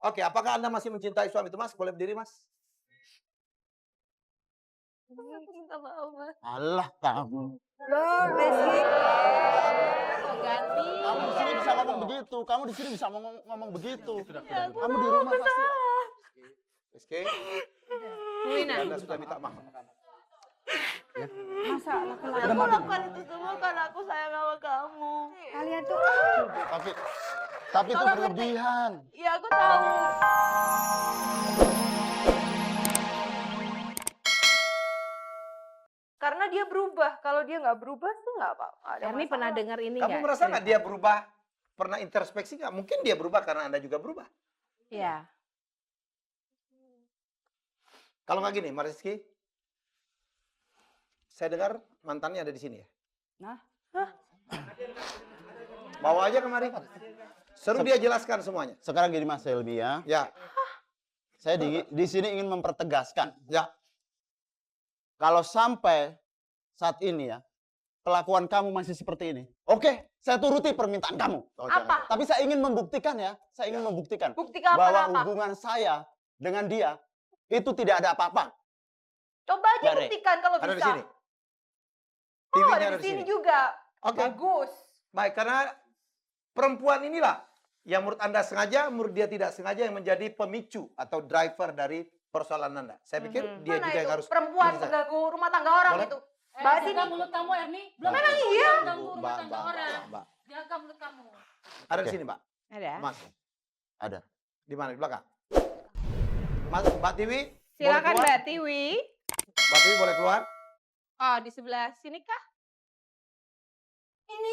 Oke, apakah Anda masih mencintai suami itu, Mas? Boleh berdiri, Mas? Minta maaf, Mas. Alah kamu. Loh, Rizky. Ganti. Kamu di sini bisa ngomong begitu. Kamu di sini bisa ngomong begitu. Ya, aku Kamu di tahu rumah aku pasti. salah. Rizky, Wina. Anda sudah minta maaf. Masa laki-laki Udah maafin. melakukan itu semua karena aku sayang sama kamu. Kalian tuh, Tapi itu Kalau berlebihan. ya aku tahu. Karena dia berubah. Kalau dia nggak berubah tuh nggak apa-apa. Erni pernah dengar ini Kamu nggak? merasa nggak dia berubah? Pernah introspeksi nggak? Mungkin dia berubah karena Anda juga berubah. Iya. Kalau nggak gini, Mas Rizky, saya dengar mantannya ada di sini ya? Nah. Bawa aja kemari. Suruh dia jelaskan semuanya. Sekarang gini Mas Selby ya. Ya, Saya di sini ingin mempertegaskan. ya. Kalau sampai saat ini ya, kelakuan kamu masih seperti ini. Oke, saya turuti permintaan kamu. Apa? Tapi saya ingin membuktikan ya. Saya ingin membuktikan Bukti apa? bahwa Apa? hubungan saya dengan dia itu tidak ada apa-apa. Coba aja Bare. buktikan kalau Ada bisa. di sini. Oh, TV-nya ada ada di di sini sini. juga. Oke. Bagus. Baik, karena perempuan inilah yang menurut Anda sengaja, menurut dia tidak sengaja yang menjadi pemicu atau driver dari persoalan Anda. Saya pikir dia Mana juga itu yang harus perempuan diselesaikan. mengganggu rumah tangga orang Boleh? itu. Bahas Bahas ini. mulut kamu Erni. Belum Memang iya. ganggu rumah tangga orang. Mbak. Jaga mulut kamu. Ada di Oke. sini, Mbak. Ada. Mas, Ada. di mana? Di belakang. Mas, Mbak Tiwi, boleh Silakan keluar? Mbak Tiwi. Mbak Tiwi boleh keluar? Oh, di sebelah sini kah? Ini.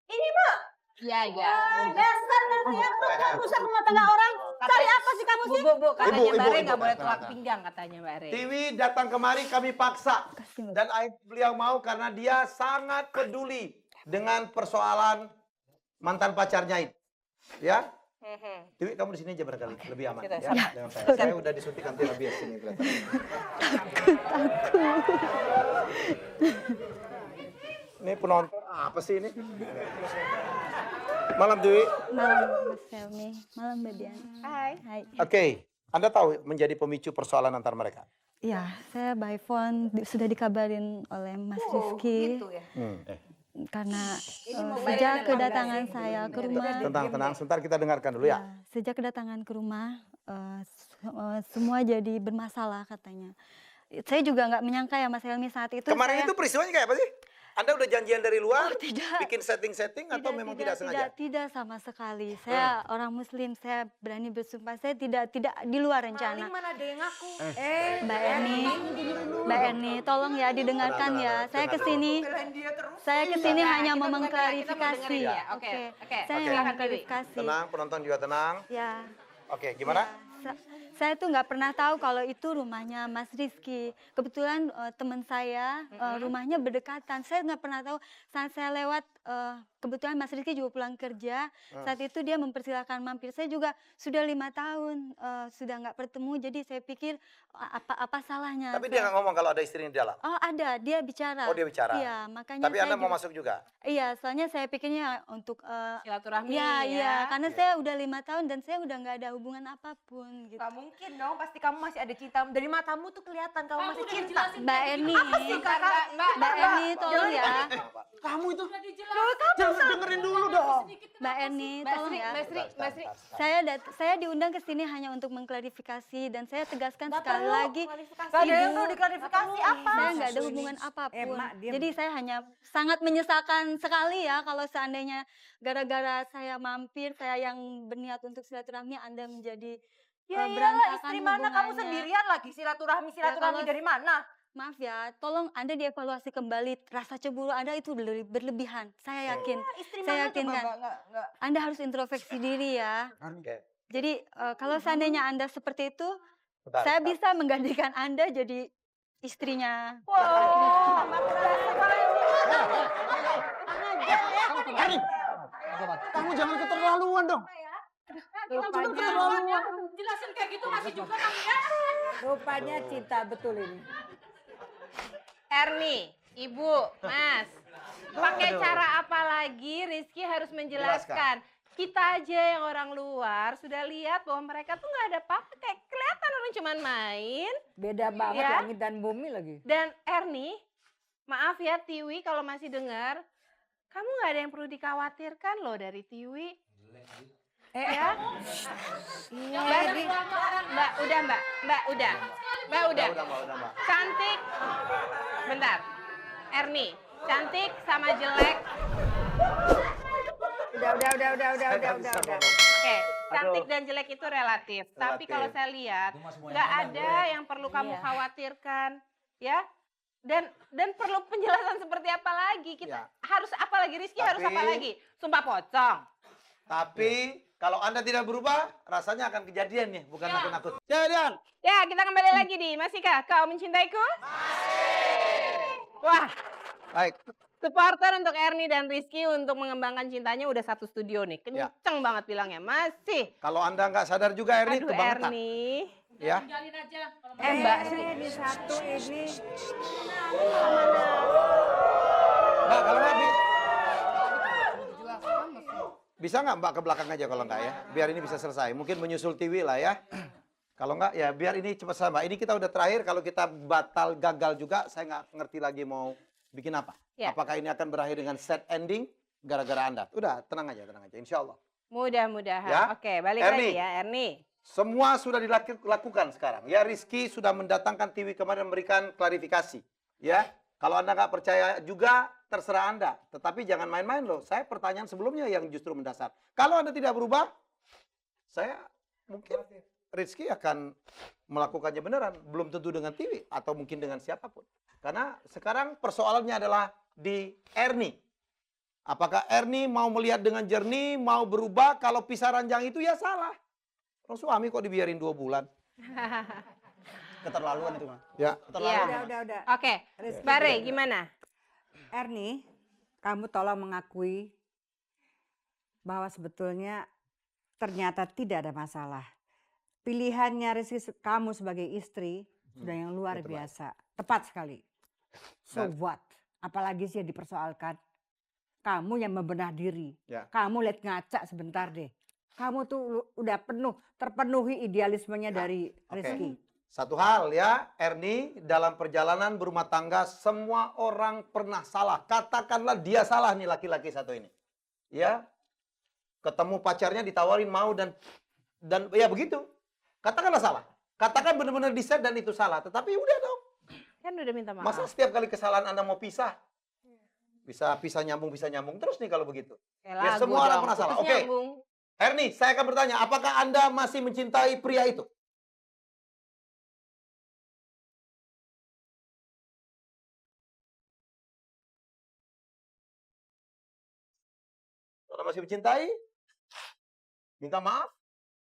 Ini, Mak. Iya, iya. Dasar nanti ya, rusak rumah tangga orang. Cari apa sih kamu sih? Bu, katanya Ibu, Mbak Re ibu. nggak boleh tolak pinggang katanya Mbak Re. Tiwi datang kemari kami paksa. Dan beliau mau karena dia sangat peduli dengan persoalan mantan pacarnya ini. Ya? Tiwi, kamu di sini aja barangkali lebih aman. Kita Ya, dengan saya. Saya udah disuntik anti rabies sini kelihatan. Ini penonton apa sih ini? Malam Tiwi. Malam Mas Helmi, malam Mbak Dian. Hai. Hai. Oke, Anda tahu menjadi pemicu persoalan antar mereka? Ya, saya by phone sudah dikabarin oleh Mas Rizky Gitu ya. karena mau sejak bayaran kedatangan saya ke rumah. Tenang, sebentar kita dengarkan dulu ya. Sejak kedatangan ke rumah semua jadi bermasalah katanya. Saya juga nggak menyangka ya Mas Helmi saat itu. Kemarin saya, itu peristiwanya kayak apa sih? Anda udah janjian dari luar, tidak. bikin setting-setting atau memang tidak sengaja? Tidak sama sekali. Saya orang Muslim, saya berani bersumpah saya tidak di luar rencana. Paling mana ada yang ngaku. Mbak Erni, tolong ya didengarkan ya. Saya kesini, Belain dia terus. saya kesini Ya, hanya kita mau bukan mengklarifikasi. kita mau dengerin ya. Oke. Saya Oke. mau mengklarifikasi. Tenang, penonton juga tenang. Ya. Oke, gimana? Saya tuh nggak pernah tahu kalau itu rumahnya Mas Rizky. Kebetulan teman saya rumahnya berdekatan. Saya nggak pernah tahu saat saya lewat. Kebetulan Mas Rizky juga pulang kerja. Saat itu dia mempersilahkan mampir. Saya juga sudah 5 tahun sudah nggak bertemu. Jadi saya pikir apa salahnya? Tapi dia nggak ngomong kalau ada istrinya di dalam. Oh ada, dia bicara. Oh, dia bicara. Iya, makanya. Tapi saya Anda mau juga- masuk juga? Iya, soalnya saya pikirnya untuk Silaturahmi iya, karena saya udah 5 tahun dan saya udah nggak ada hubungan apapun gitu. Gak mungkin dong, pasti kamu masih ada cinta. Dari matamu tuh kelihatan kamu masih udah cinta. dijelasin Mbak Eni, Apa sih kakak? Mbak Eni tolong ya. Kamu itu Udah dijelasin. jangan dengerin dulu dong. Mbak Eni Mbak tolong Sri, ya. Mbak Sri. Saya diundang ke sini hanya untuk mengklarifikasi dan saya tegaskan sekali lagi. Gak ada yang perlu diklarifikasi apa? Saya nggak ada hubungan apapun. Mak, diam. Jadi saya hanya sangat menyesalkan sekali ya kalau seandainya gara-gara saya mampir, saya yang berniat untuk silaturahmi, Anda menjadi Ya iyalah, berantakan istri mana kamu hubungannya. sendirian lagi silaturahmi kalau- dari mana? Maaf ya, tolong Anda dievaluasi kembali. Rasa cemburu Anda itu berlebihan. Saya yakin. Istri Saya mana yakin coba kan. nggak. Anda harus introspeksi diri ya. Oke. Jadi kalau seandainya Anda seperti itu, Bentar, saya bentar. bisa menggantikan Anda jadi istrinya. Wow, Erni, kamu jangan keterlaluan dong. Jelasin kayak gitu masih juga kamu ya. rupanya cinta betul ini. Erni, Ibu, Mas. Pakai cara apa lagi Rizky harus menjelaskan? kita aja yang orang luar sudah lihat bahwa mereka tuh nggak ada apa-apa, kayak kelihatan orang cuman main. Beda banget Ya. langit dan bumi lagi. Dan Erni, maaf ya Tiwi kalau masih dengar, kamu nggak ada yang perlu dikhawatirkan loh dari Tiwi. Ya, Iya, Mbak, udah. Udah, Mbak. Cantik, bentar. Erni, cantik sama jelek. Udah. Oke, cantik dan jelek itu relatif. Tapi Relatif. kalau saya lihat, nggak ada yang perlu kamu Iya. khawatirkan, ya. Dan perlu penjelasan seperti apa lagi? Kita Ya. harus apa lagi? Rizky harus Tapi- apa lagi? Sumpah pocong. Tapi kalau Anda tidak berubah, rasanya akan kejadian nih, bukan nakut-nakut. Jadian. Ya, kita kembali lagi di Masihkah Kau Mencintaiku? Wah, Baik. supporter untuk Erni dan Rizky untuk mengembangkan cintanya udah satu studio nih. Ya. Kenceng banget bilangnya. Masih. Kalau Anda nggak sadar juga, Erni Aduh kebangetan. Erni. Ya. tinggalin aja. Kalau Mbak Sri. Ini satu ini. Mbak, kalau nggak bisa nggak Mbak ke belakang aja kalau nggak ya? Biar ini bisa selesai. Mungkin menyusul TV lah ya. Kalau nggak ya biar ini cepat selesai Mbak. Ini kita udah terakhir. Kalau kita batal gagal juga, saya nggak ngerti lagi mau bikin apa. Ya. Apakah ini akan berakhir dengan sad ending gara-gara Anda? Udah, tenang aja, Insya Allah. Mudah-mudahan. Ya. Oke, balik Erni. lagi ya Erni. Semua sudah dilakukan sekarang. Ya, Rizky sudah mendatangkan TV kemarin memberikan klarifikasi. Ya, kalau Anda nggak percaya juga, terserah Anda. Tetapi jangan main-main loh. Saya pertanyaan sebelumnya yang justru mendasar. Kalau Anda tidak berubah, saya mungkin Rizky akan melakukannya beneran. Belum tentu dengan TV atau mungkin dengan siapapun. Karena sekarang persoalannya adalah di Erni. Apakah Erni mau melihat dengan jernih, mau berubah? Kalau pisah ranjang itu ya salah. Orang suami kok dibiarin 2 bulan? Keterlaluan itu, Mas. Ya. Keterlaluan. Iya. Udah. Oke, Rizky, Bare gimana? Erni, kamu tolong mengakui bahwa sebetulnya ternyata tidak ada masalah. Pilihannya Rizky kamu sebagai istri sudah yang luar betul, biasa. Tepat sekali. So Dan- what? Apalagi sih yang dipersoalkan. Kamu yang membenah diri. Ya. Kamu lihat ngaca sebentar deh. Kamu tuh udah terpenuhi idealismenya dari Oke. Rizky. Satu hal ya, Erni, dalam perjalanan berumah tangga semua orang pernah salah. Katakanlah dia salah nih laki-laki satu ini. Ya. Ketemu pacarnya ditawarin mau dan ya begitu. Katakanlah salah. Katakan benar-benar di-set dan itu salah. Tetapi udah dong. Kan udah minta maaf. Masa setiap kali kesalahan Anda mau pisah? Bisa pisah nyambung terus nih kalau begitu. Kayak Ya, lagu semua orang dong, pernah salah. putus Oke. nyambung. Erni, saya akan bertanya, apakah Anda masih mencintai pria itu? Kalau masih mencintai, minta maaf.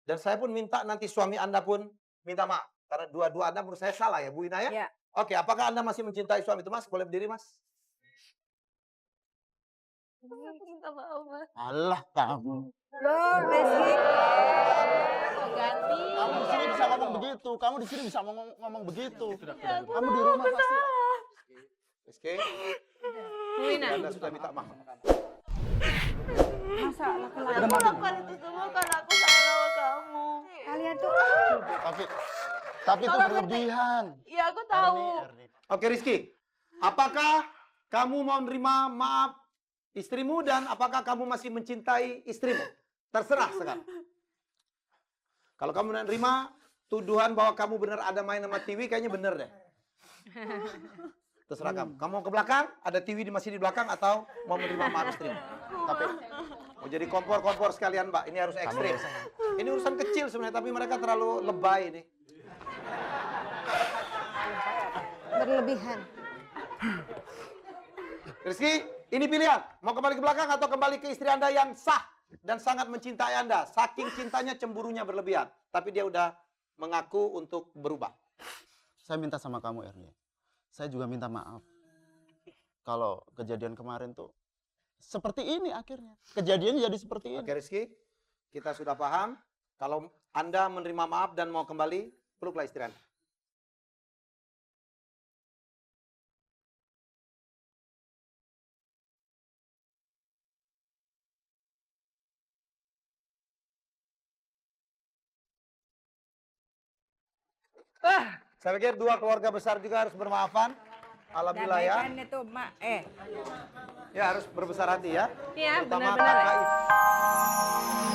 Dan saya pun minta nanti suami Anda pun minta maaf. Karena dua-dua Anda menurut saya salah ya, Bu Ina ya? Ya. Oke, apakah Anda masih mencintai suami itu, Mas? Boleh berdiri, Mas? minta maaf, Mas. Allah kamu. Loh, Rizky. Ganti. Kamu di sini bisa ngomong begitu. Kamu di sini bisa ngomong begitu. Kamu di rumah pasti. Rizky, Bu Ina. Anda sudah minta maaf. Masa laki-laki Udah mati. Lakukan itu semua karena aku sayang sama kamu. kalian tuh Tapi itu berlebihan. Iya, aku tahu. Erni. Oke, Rizky. Apakah kamu mau menerima maaf istrimu dan apakah kamu masih mencintai istrimu? Terserah sekarang. Kalau kamu menerima tuduhan bahwa kamu benar ada main sama TV, kayaknya benar deh. Terserah kamu. Kamu mau ke belakang, ada TV masih di belakang atau mau menerima maaf istrimu? Tapi mau jadi kompor-kompor sekalian, Mbak. Ini harus ekstrim. Ini urusan kecil sebenarnya, tapi mereka terlalu lebay ini. berlebihan. Rizky, ini pilihan. Mau kembali ke belakang atau kembali ke istri Anda yang sah dan sangat mencintai Anda. Saking cintanya cemburunya berlebihan. Tapi dia udah mengaku untuk berubah. Saya minta sama kamu, Erni. Saya juga minta maaf. Kalau kejadian kemarin tuh seperti ini akhirnya. Kejadiannya jadi seperti ini. Oke Rizky, kita sudah paham. Kalau Anda menerima maaf dan mau kembali, peluklah istri Anda. Saya pikir dua keluarga besar juga harus bermaafan. Alhamdulillah ya. Damaikan itu, Mak. Ya harus berbesar hati ya. Iya, Terutama benar-benar ya. kakak itu.